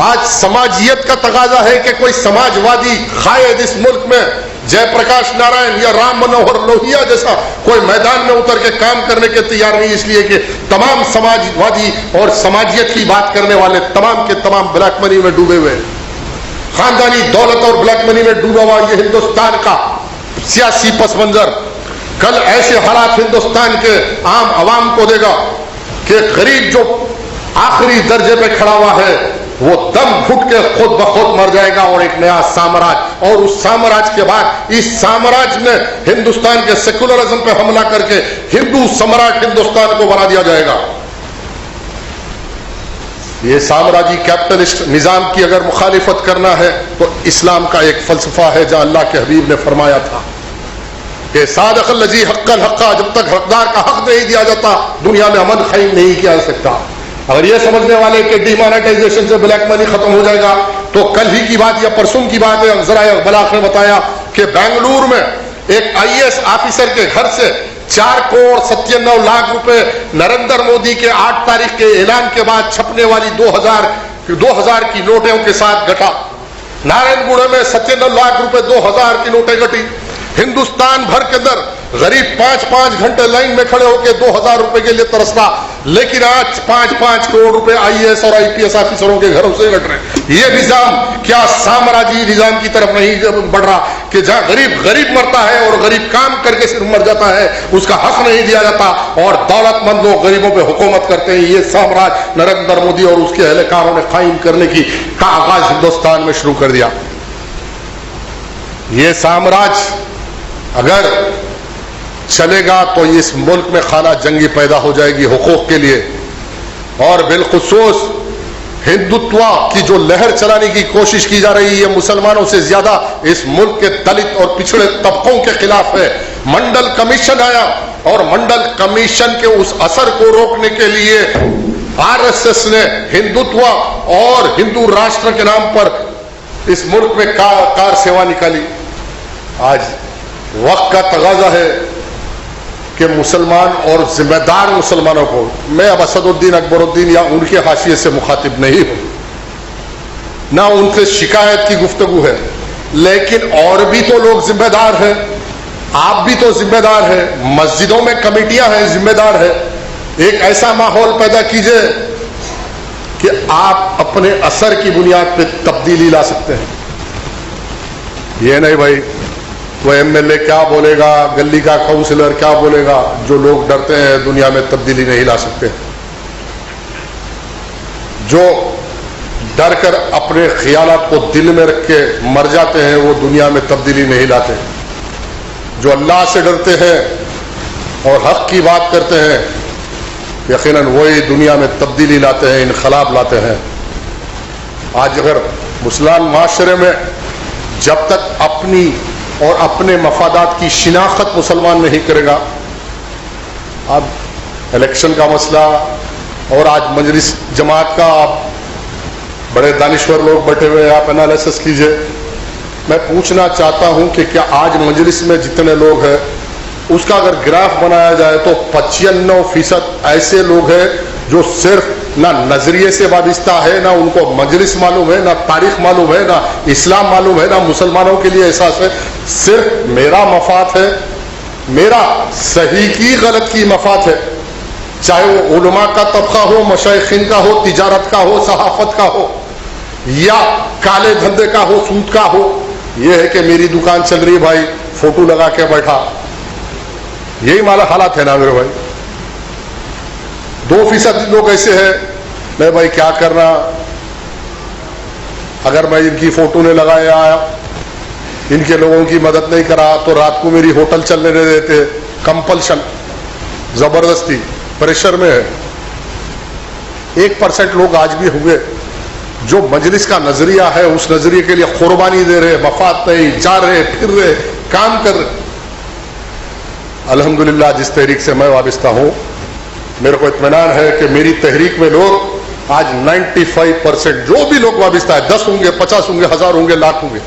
आज समाजियत का तकाजा है कि कोई समाजवादी कायद इस मुल्क में जयप्रकाश नारायण या राम मनोहर लोहिया जैसा कोई मैदान में उतर के काम करने के तैयार नहीं, इसलिए कि तमाम समाजवादी और समाजियत की बात करने वाले तमाम के तमाम ब्लैक मनी में डूबे हुए, खानदानी दौलत और ब्लैक मनी में डूबा हुआ ये हिंदुस्तान का सियासी पस मंजर कल ऐसे हालात हिंदुस्तान के आम आवाम को देगा कि गरीब जो आखिरी दर्जे पे खड़ा हुआ है वो दम घुट के खुद ब खुद मर जाएगा और एक नया साम्राज्य, और उस साम्राज्य के बाद इस साम्राज्य में हिंदुस्तान के सेकुलरिज्म पे हमला करके हिंदू सम्राट हिंदुस्तान को बना दिया जाएगा। ये साम्राज्य कैपिटलिस्ट निजाम की अगर मुखालिफत करना है तो इस्लाम का एक फलसफा है जहां अल्लाह के हबीब ने फरमाया था कि सादक़ल लज़ी हक़्क़ल हक़्क़ा, जब तक हकदार का हक नहीं दिया जाता दुनिया में अमन क़ायम नहीं किया जा सकता। अगर ये समझने वाले कि डिमोनेटाइजेशन से ब्लैक मनी खत्म हो जाएगा तो कल ही की बात या परसों की बात है, ज़राए अबलाग ने बताया कि बेंगलुरु में एक IAS ऑफिसर के घर से 4,97,00,000 रुपए नरेंद्र मोदी के 8 तारीख के ऐलान के बाद छपने वाली 2000 की नोटों के साथ घटा। नारायणगुड़ा में 97 लाख रुपए 2000 की नोटें घटी। हिंदुस्तान भर के अंदर गरीब 5-5 घंटे लाइन में खड़े होकर 2000 रुपए के लिए तरसता, लेकिन आज 5-5 करोड़ रुपए IAS और IPS ऑफिसरों के घरों से घट रहे। ये निजाम क्या साम्राज्यी निजाम की तरफ नहीं बढ़ रहा कि जहां गरीब गरीब मरता है और गरीब काम करके सिर्फ मर जाता है, उसका हक नहीं दिया जाता और दौलतमंद लोग गरीबों पे हुकूमत करते हैं। ये साम्राज्य नरेंद्र मोदी और उसके अहलकारों ने कायम करने की का आगाज हिंदुस्तान में शुरू कर दिया। ये साम्राज्य अगर चलेगा तो इस मुल्क में खाना जंगी पैदा हो जाएगी हुकूक के लिए, और बिलखुसूस हिंदुत्व की जो लहर चलाने की कोशिश की जा रही है मुसलमानों से ज्यादा इस मुल्क के दलित और पिछड़े तबकों के खिलाफ है। मंडल कमीशन आया और मंडल कमीशन के उस असर को रोकने के लिए आरएसएस ने हिंदुत्व और हिंदू राष्ट्र के नाम पर इस मुल्क में कार सेवा निकाली। आज वक्त का तगाजा है कि मुसलमान और जिम्मेदार मुसलमानों को, मैं अब असदुद्दीन अकबरुद्दीन या उनके हाशिए से मुखातिब नहीं हूं, ना उनसे शिकायत की गुफ्तगू है, लेकिन और भी तो लोग जिम्मेदार हैं, आप भी तो जिम्मेदार हैं, मस्जिदों में कमेटियां हैं जिम्मेदार है। एक ऐसा माहौल पैदा कीजिए कि आप अपने असर की बुनियाद पर तब्दीली ला सकते हैं। ये नहीं भाई वो MLA क्या बोलेगा, गली का काउंसिलर क्या बोलेगा, जो लोग डरते हैं दुनिया में तब्दीली नहीं ला सकते। जो डर कर अपने ख्यालात को दिल में रख के मर जाते हैं वो दुनिया में तब्दीली नहीं लाते। जो अल्लाह से डरते हैं और हक की बात करते हैं यकीनन वही दुनिया में तब्दीली लाते हैं, इनकलाब लाते हैं। आज अगर मुसलमान माशरे में जब तक अपनी और अपने मफादात की शिनाख्त मुसलमान नहीं करेगा, अब इलेक्शन का मसला और आज मजलिस जमात का आप बड़े दानिश्वर लोग बैठे हुए, आप एनालिसिस कीजिए। मैं पूछना चाहता हूं कि क्या आज मजलिस में जितने लोग हैं उसका अगर ग्राफ बनाया जाए तो 95% ऐसे लोग हैं जो सिर्फ ना नजरिए से वाबिस्ता है, ना उनको मजलिस मालूम है, ना तारीख मालूम है, ना इस्लाम मालूम है, ना मुसलमानों के लिए एहसास है। सिर्फ मेरा मफाद है, मेरा सही की गलत की मफाद है, चाहे वो उलमा का तबका हो, मशाइखीन का हो, तिजारत का हो, सहाफत का हो या काले धंधे का हो, सूद का हो। यह है कि मेरी दुकान चल रही भाई, फोटो लगा के बैठा, यही माला हालात है ना मेरे भाई। 2% लोग ऐसे हैं, मैं भाई क्या करना, अगर मैं इनकी फोटो नहीं लगाया, इनके लोगों की मदद नहीं करा तो रात को मेरी होटल चलने नहीं देते, कंपल्शन, जबरदस्ती, प्रेशर में है। 1% लोग आज भी हुए जो मजलिस का नजरिया है उस नजरिए के लिए कुर्बानी दे रहे, मफाद नहीं, जा रहे, फिर रहे, काम कर रहे। अल्हम्दुलिल्लाह जिस तहरीक से मैं वाबिस्ता हूं, मेरे को इत्मीनान है कि मेरी तहरीक में लोग आज 95% जो भी लोग वाबिस्ता है, 10 होंगे, 50 होंगे, 1000 होंगे, लाख होंगे,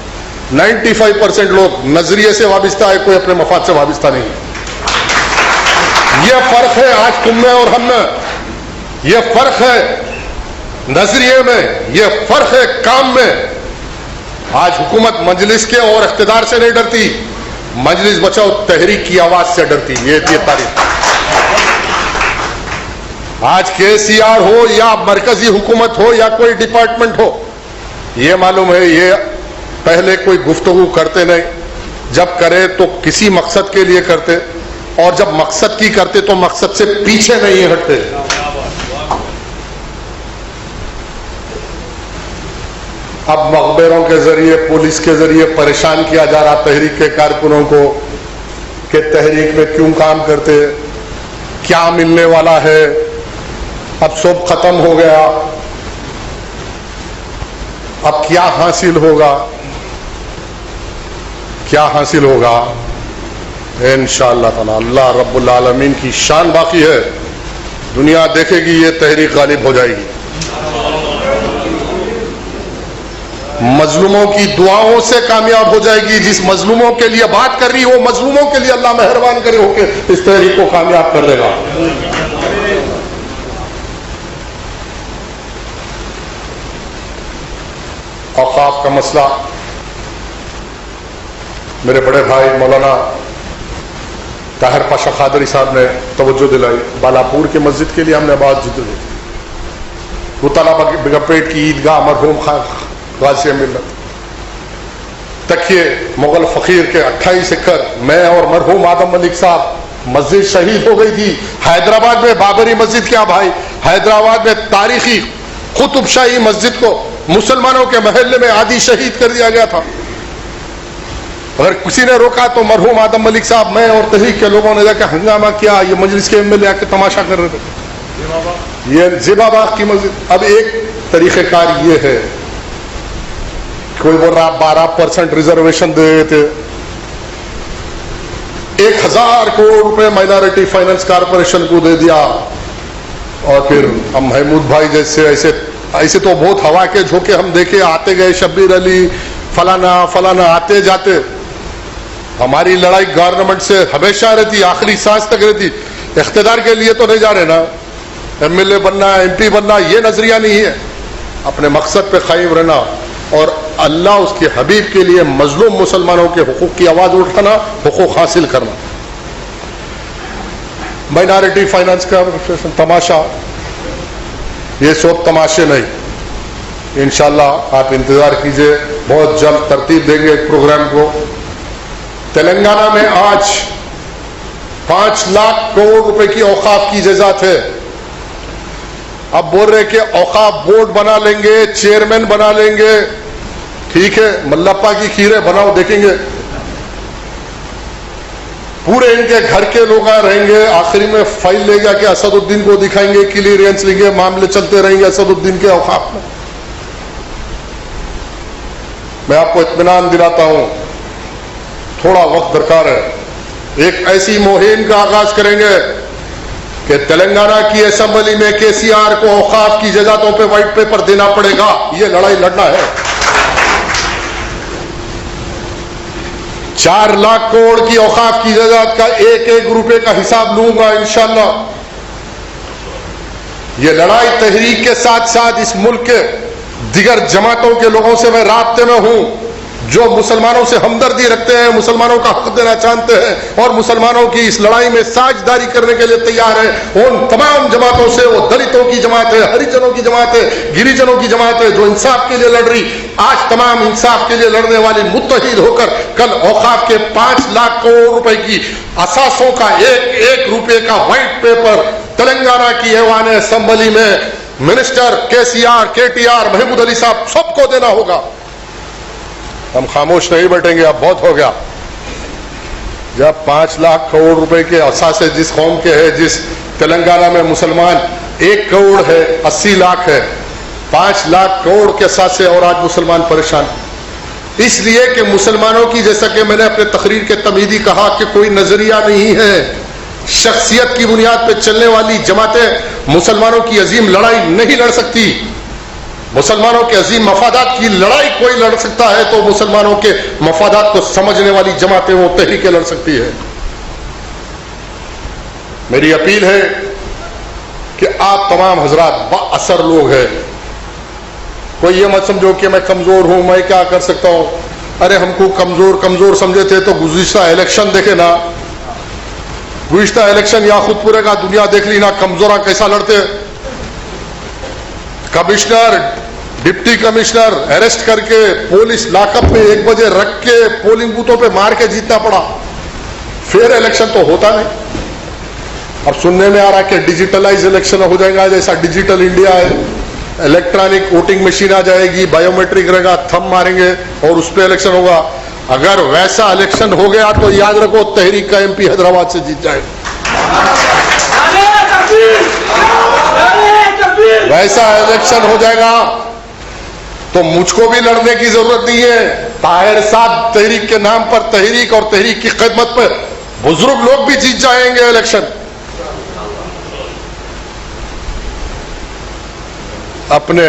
95% लोग नजरिए से वाबिस्ता है, कोई अपने मफाद से वाबिस्ता नहीं है। यह फर्क है आज तुम में और हम में, यह फर्क है नजरिए में, यह फर्क है काम में। आज हुकूमत मजलिस के और इख्तिदार से नहीं डरती, मजलिस बचाओ तहरीक की आवाज से डरती। ये तारीख आज केसीआर हो या मरकजी हुकूमत हो या कोई डिपार्टमेंट हो, ये मालूम है ये पहले कोई गुफ्तगू करते नहीं, जब करे तो किसी मकसद के लिए करते, और जब मकसद की करते तो मकसद से पीछे नहीं हटते। अब मकबरों के जरिए, पुलिस के जरिए परेशान किया जा रहा तहरीक के कारकुनों को कि तहरीक में क्यों काम करते, क्या मिलने वाला है, अब सब खत्म हो गया, अब क्या हासिल होगा, क्या हासिल होगा। इंशाअल्लाह ताला अल्लाह रब्बुल आलमीन की शान बाकी है, दुनिया देखेगी ये तहरीक गालिब हो जाएगी। मजलूमों की दुआओं से कामयाब हो जाएगी। जिस मजलूमों के लिए बात कर रही है वो मजलूमों के लिए अल्लाह मेहरबान करे होके इस तहरीक को कामयाब कर देगा। औकाफ का मसला मेरे बड़े भाई मौलाना ताहिर पाशा खादरी साहब ने तवज्जो दिलाई। बालापुर की मस्जिद के लिए हमने बात जिद दी, रुताला बिगपेट की ईदगाह मरहूम गाज़ी मिल्लत तकिए मुगल फकीर के 28 एकड़, मैं और मरहूम आदम मलिक साहब मस्जिद शहीद हो गई थी। हैदराबाद में बाबरी मस्जिद, क्या भाई, हैदराबाद में तारीखी कुतुबशाही मस्जिद को मुसलमानों के महल्ले में आदि शहीद कर दिया गया था। अगर किसी ने रोका तो मरहूम आदम मलिक साहब, मैं और तहरीक के लोगों ने जाकर हंगामा किया। ये मजलिस के एमएलए आके तमाशा कर रहे थे, ये ज़ेबाबाग की मस्जिद। अब एक तरीक़ेकार ये है, कोई बोल रहा 12% रिजर्वेशन दे देते, 1000 करोड़ रुपए माइनॉरिटी फाइनेंस कॉर्पोरेशन को दे दिया, और फिर हम महमूद भाई जैसे ऐसे तो बहुत हवा के झोंके हम देखे, आते गए, शब्बीर अली फलाना फलाना आते जाते। हमारी लड़ाई गवर्नमेंट से हमेशा रहती, आखिरी सांस तक रहती। इख्तिदार के लिए तो नहीं जा रहे ना, एमएलए बनना, एमपी बनना, ये नजरिया नहीं है। अपने मकसद पे कायम रहना और अल्लाह उसके हबीब के लिए मजलूम मुसलमानों के हुकूक की आवाज उठाना, हुकूक हासिल करना। माइनॉरिटी फाइनेंस का तमाशा, ये सब तमाशे नहीं। इंशाअल्लाह आप इंतजार कीजिए, बहुत जल्द तरतीब देंगे एक प्रोग्राम को। तेलंगाना में आज 5 लाख करोड़ रुपए की औकाफ की इजाजत है। अब बोल रहे कि औकाफ बोर्ड बना लेंगे, चेयरमैन बना लेंगे, ठीक है, मल्लप्पा की खीरें बनाओ, देखेंगे। पूरे इनके घर के लोग रहेंगे, आखिरी में फाइल ले जाके असदुद्दीन को दिखाएंगे, क्लियरेंस लेंगे, मामले चलते रहेंगे असदुद्दीन के औकाफ में। मैं आपको इत्मीनान दिलाता हूं, थोड़ा वक्त दरकार है। एक ऐसी मुहिम का आगाज करेंगे कि तेलंगाना की असेंबली में केसीआर को औकाफ की इजाजतों पे व्हाइट पेपर देना पड़ेगा। ये लड़ाई लड़ना है। 4 लाख करोड़ की औकाफ की इजाजत का एक एक रुपए का हिसाब लूंगा इंशाअल्लाह। ये लड़ाई तहरीक के साथ साथ इस मुल्क के दिगर जमातों के लोगों से मैं राब्ते में हूं, जो मुसलमानों से हमदर्दी रखते हैं, मुसलमानों का हक देना चाहते हैं और मुसलमानों की इस लड़ाई में साझेदारी करने के लिए तैयार है। उन तमाम जमातों से, वो दलितों की जमात है, हरिजनों की जमात है, गिरिजनों की जमात है, जो इंसाफ के लिए लड़ रही, आज तमाम इंसाफ के लिए लड़ने वाली मुत्तहिद होकर कल औकाफ के 5 लाख करोड़ रुपए की असासों का एक एक रुपए का व्हाइट पेपर तेलंगाना की ऐवान असेंबली में मिनिस्टर केसीआर, केटीआर, महमूद अली साहब सबको देना होगा। हम खामोश नहीं बैठेंगे, अब बहुत हो गया। जब 5 लाख करोड़ रुपए के असासे जिस कौम के है, जिस तेलंगाना में मुसलमान 1 करोड़ है, 80 लाख है, 5 लाख करोड़ के असासे और आज मुसलमान परेशान। इसलिए कि मुसलमानों की, जैसा कि मैंने अपने तकरीर के तमीदी कहा कि कोई नजरिया नहीं है, शख्सियत की बुनियाद पर चलने वाली जमातें मुसलमानों की अजीम लड़ाई नहीं लड़ सकती। मुसलमानों के अजीम मफादात की लड़ाई कोई लड़ सकता है तो मुसलमानों के मफादात को समझने वाली जमातें वो तहरीकें लड़ सकती है। मेरी अपील है कि आप तमाम हजरात बाअसर लोग हैं, कोई ये मत समझो कि मैं कमजोर हूं, मैं क्या कर सकता हूं। अरे हमको कमजोर समझे थे तो गुज़िश्ता इलेक्शन देखे ना, गुज़िश्ता इलेक्शन या खुद पूरे का दुनिया देख ली ना, कमजोरा कैसा लड़ते। कमिश्नर, डिप्टी कमिश्नर अरेस्ट करके पुलिस लॉकअप में 1 बजे रख के पोलिंग बूथों पे मार के जीतना पड़ा, फिर इलेक्शन तो होता नहीं। अब सुनने में आ रहा है कि डिजिटलाइज इलेक्शन हो जाएगा, जैसा डिजिटल इंडिया है, इलेक्ट्रॉनिक वोटिंग मशीन आ जाएगी, बायोमेट्रिक रहेगा, थंब मारेंगे और उस पर इलेक्शन होगा। अगर वैसा इलेक्शन हो गया तो याद रखो तहरीक का एमपी हैदराबाद से जीत जाएगा। वैसा इलेक्शन हो जाएगा तो मुझको भी लड़ने की जरूरत नहीं है। ताहिर साहब तहरीक के नाम पर, तहरीक और तहरीक की खिदमत पर बुजुर्ग लोग भी जीत जाएंगे इलेक्शन। अपने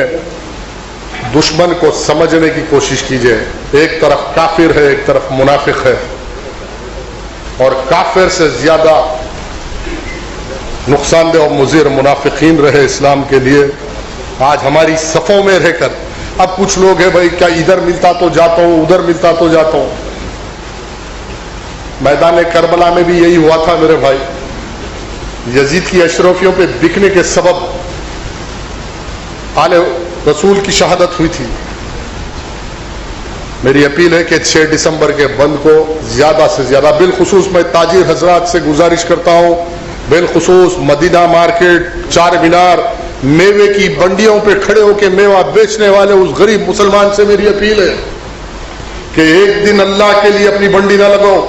दुश्मन को समझने की कोशिश कीजिए। एक तरफ काफिर है, एक तरफ मुनाफिक है, और काफिर से ज्यादा नुकसानदेह और मुज़िर मुनाफिकीन रहे इस्लाम के लिए। आज हमारी सफ़ों में रहकर अब कुछ लोग हैं, भाई क्या इधर मिलता तो जाता हूं, उधर मिलता तो जाता हूं। मैदान करबला में भी यही हुआ था मेरे भाई। यजीद की अशरफियों पे बिकने के सबब आले रसूल की शहादत हुई थी। मेरी अपील है कि 6 दिसंबर के बंद को ज्यादा से ज्यादा, बिलखुसूस मैं ताजिर हजरात से गुजारिश करता हूं, बिलखुसूस मदीना मार्केट, चार मीनार, मेवे की बंडियों पे खड़े होकर मेवा बेचने वाले उस गरीब मुसलमान से मेरी अपील है कि एक दिन अल्लाह के लिए अपनी बंडी ना लगाओ,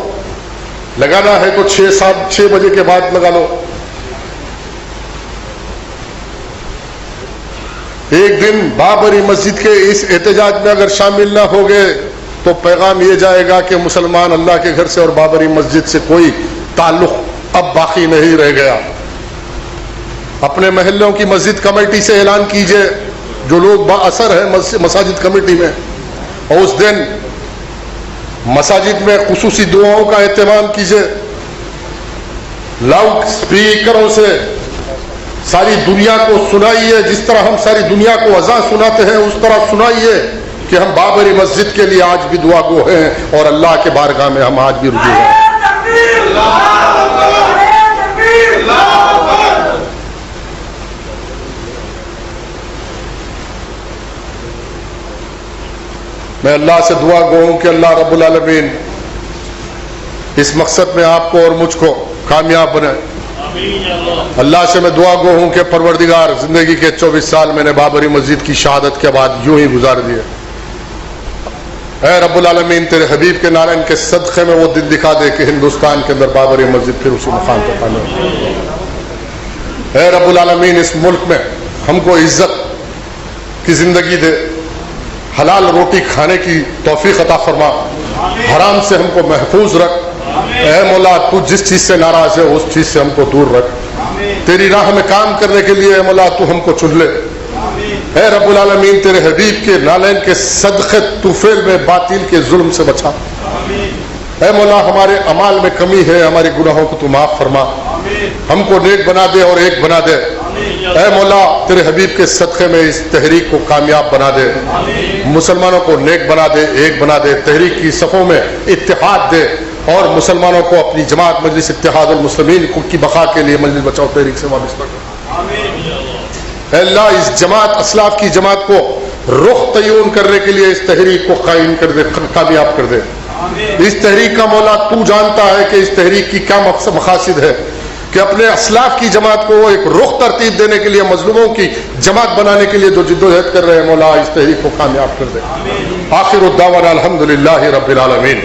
लगाना है तो 6 बजे के बाद लगा लो। एक दिन बाबरी मस्जिद के इस एहतजाज में अगर शामिल ना हो गए तो पैगाम ये जाएगा कि मुसलमान अल्लाह के घर से और बाबरी मस्जिद से कोई ताल्लुक अब बाकी नहीं रह गया। अपने महल्लों की मस्जिद कमेटी से ऐलान कीजिए, जो लोग बाअसर है मसाजिद कमेटी में, और उस दिन मसाजिद में खुसूसी दुआओं का एहतमाम कीजिए। लाउड स्पीकरों से सारी दुनिया को सुनाइए, जिस तरह हम सारी दुनिया को अज़ान सुनाते हैं उस तरह सुनाइए कि हम बाबरी मस्जिद के लिए आज भी दुआ गो हैं और अल्लाह के बारगाह में हम आज भी रुजू हैं। मैं अल्लाह से दुआ गो हूं कि अल्लाह रब्बुल आलमीन इस मकसद में आपको और मुझको कामयाब बनाए। अल्लाह से मैं दुआ गो हूं कि परवरदिगार जिंदगी के 24 साल मैंने बाबरी मस्जिद की शहादत के बाद यूं ही गुजार दिए। ऐ रब्बुल आलमीन तेरे हबीब के नारायण के सदक़े में वो दिन दिखा दे कि हिंदुस्तान के अंदर बाबरी मस्जिद फिर उसी मुकाम पर कायम हो। ऐ रब्बुल आलमीन इस मुल्क में हमको इज्जत की जिंदगी दे, हलाल रोटी खाने की तौफीक अता फरमा, हराम से हमको महफूज रख। ऐ मौला तू जिस चीज से नाराज है उस चीज से हमको दूर रख। तेरी राह में काम करने के लिए मौला तू हमको चुन ले। ऐ रब्बुल आलमीन तेरे हबीब के नालैन के सदक़े तुफेल में बातिल के जुल्म से बचा। ऐ मौला हमारे अमाल में कमी है, हमारे गुनाहों को तू माफ फरमा, हमको नेक बना दे और एक बना दे। ऐ मौला तेरे हबीब के सदक़े में इस तहरीक को कामयाब बना दे, मुसलमानों को नेक बना दे, एक बना दे, तहरीक की सफ़ों में इत्तेहाद दे और मुसलमानों को अपनी जमात मजलिस इत्तेहादुल मुस्लिमीन की बका के लिए मजलिस बचाओ तहरीक से वाबस्ता कर। अल्लाह इस जमात असलाफ की जमात को रुख तय्युन करने के लिए इस तहरीक को कायम कर दे, कामयाब कर दे। इस तहरीक का मौला तू जानता है कि इस तहरीक की क्या मकसद मकासिद है। कि अपने असलाफ की जमात को एक रुख तरतीब देने के लिए, मजलूमों की जमात बनाने के लिए जो जिद्दोजहद कर रहे हैं, मौला इस तहरीक को कामयाब कर दे। आखिर उद्दावाना अल्हम्दुलिल्लाहि रब्बिल आलमीन।